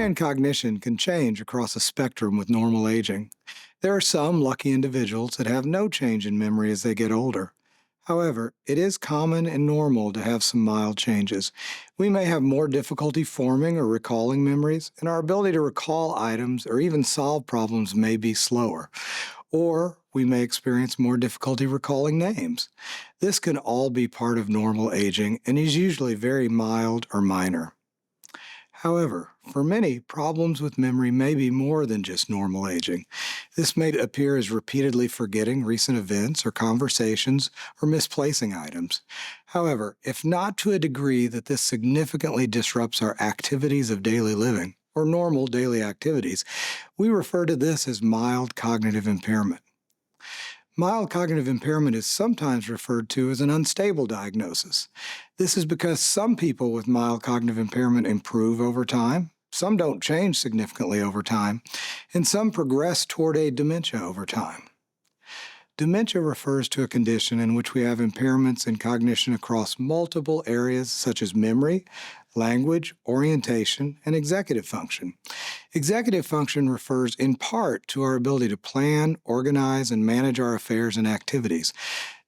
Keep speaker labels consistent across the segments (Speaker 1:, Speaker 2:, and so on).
Speaker 1: Memory and cognition can change across a spectrum with normal aging. There are some lucky individuals that have no change in memory as they get older. However, it is common and normal to have some mild changes. We may have more difficulty forming or recalling memories, and our ability to recall items or even solve problems may be slower. Or we may experience more difficulty recalling names. This can all be part of normal aging and is usually very mild or minor. However, for many, problems with memory may be more than just normal aging. This may appear as repeatedly forgetting recent events or conversations or misplacing items. However, if not to a degree that this significantly disrupts our activities of daily living or normal daily activities, we refer to this as mild cognitive impairment. Mild cognitive impairment is sometimes referred to as an unstable diagnosis. This is because some people with mild cognitive impairment improve over time, some don't change significantly over time, and some progress toward a dementia over time. Dementia refers to a condition in which we have impairments in cognition across multiple areas such as memory, language, orientation, and executive function. Executive function refers in part to our ability to plan, organize, and manage our affairs and activities.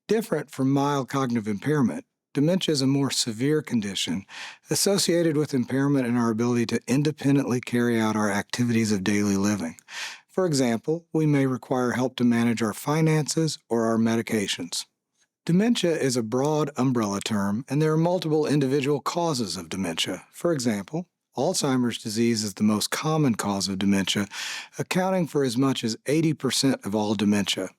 Speaker 1: Different from mild cognitive impairment, dementia is a more severe condition associated with impairment in our ability to independently carry out our activities of daily living. For example, we may require help to manage our finances or our medications. Dementia is a broad umbrella term, and there are multiple individual causes of dementia. For example, Alzheimer's disease is the most common cause of dementia, accounting for as much as 80% of all dementia.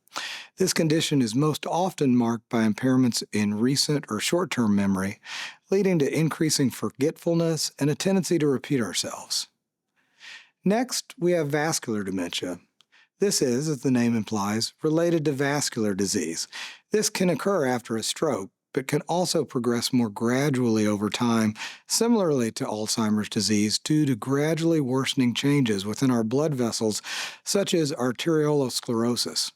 Speaker 1: This condition is most often marked by impairments in recent or short-term memory, leading to increasing forgetfulness and a tendency to repeat ourselves. Next, we have vascular dementia. This is, as the name implies, related to vascular disease. This can occur after a stroke, but can also progress more gradually over time, similarly to Alzheimer's disease, due to gradually worsening changes within our blood vessels, such as arteriolosclerosis.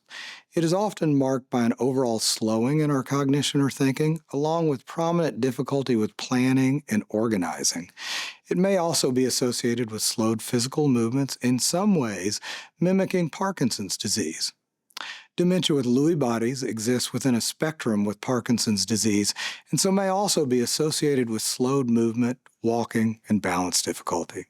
Speaker 1: It is often marked by an overall slowing in our cognition or thinking, along with prominent difficulty with planning and organizing. It may also be associated with slowed physical movements, in some ways mimicking Parkinson's disease. Dementia with Lewy bodies exists within a spectrum with Parkinson's disease, and so may also be associated with slowed movement, walking, and balance difficulty.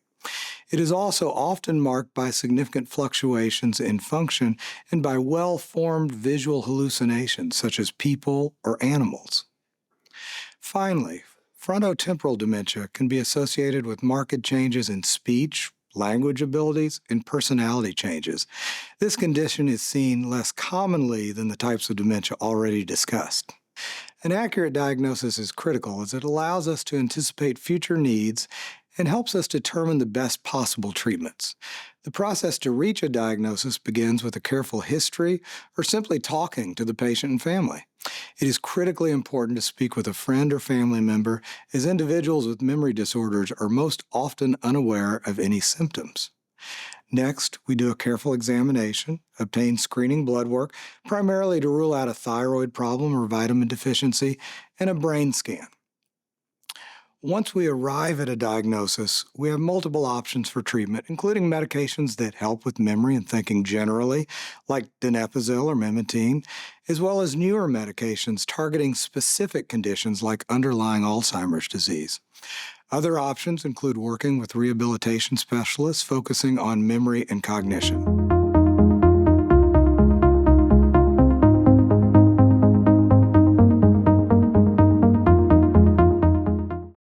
Speaker 1: It is also often marked by significant fluctuations in function and by well-formed visual hallucinations such as people or animals. Finally, frontotemporal dementia can be associated with marked changes in speech, language abilities, and personality changes. This condition is seen less commonly than the types of dementia already discussed. An accurate diagnosis is critical as it allows us to anticipate future needs and helps us determine the best possible treatments. The process to reach a diagnosis begins with a careful history or simply talking to the patient and family. It is critically important to speak with a friend or family member, as individuals with memory disorders are most often unaware of any symptoms. Next, we do a careful examination, obtain screening blood work, primarily to rule out a thyroid problem or vitamin deficiency, and a brain scan. Once we arrive at a diagnosis, we have multiple options for treatment, including medications that help with memory and thinking generally, like donepezil or memantine, as well as newer medications targeting specific conditions like underlying Alzheimer's disease. Other options include working with rehabilitation specialists focusing on memory and cognition.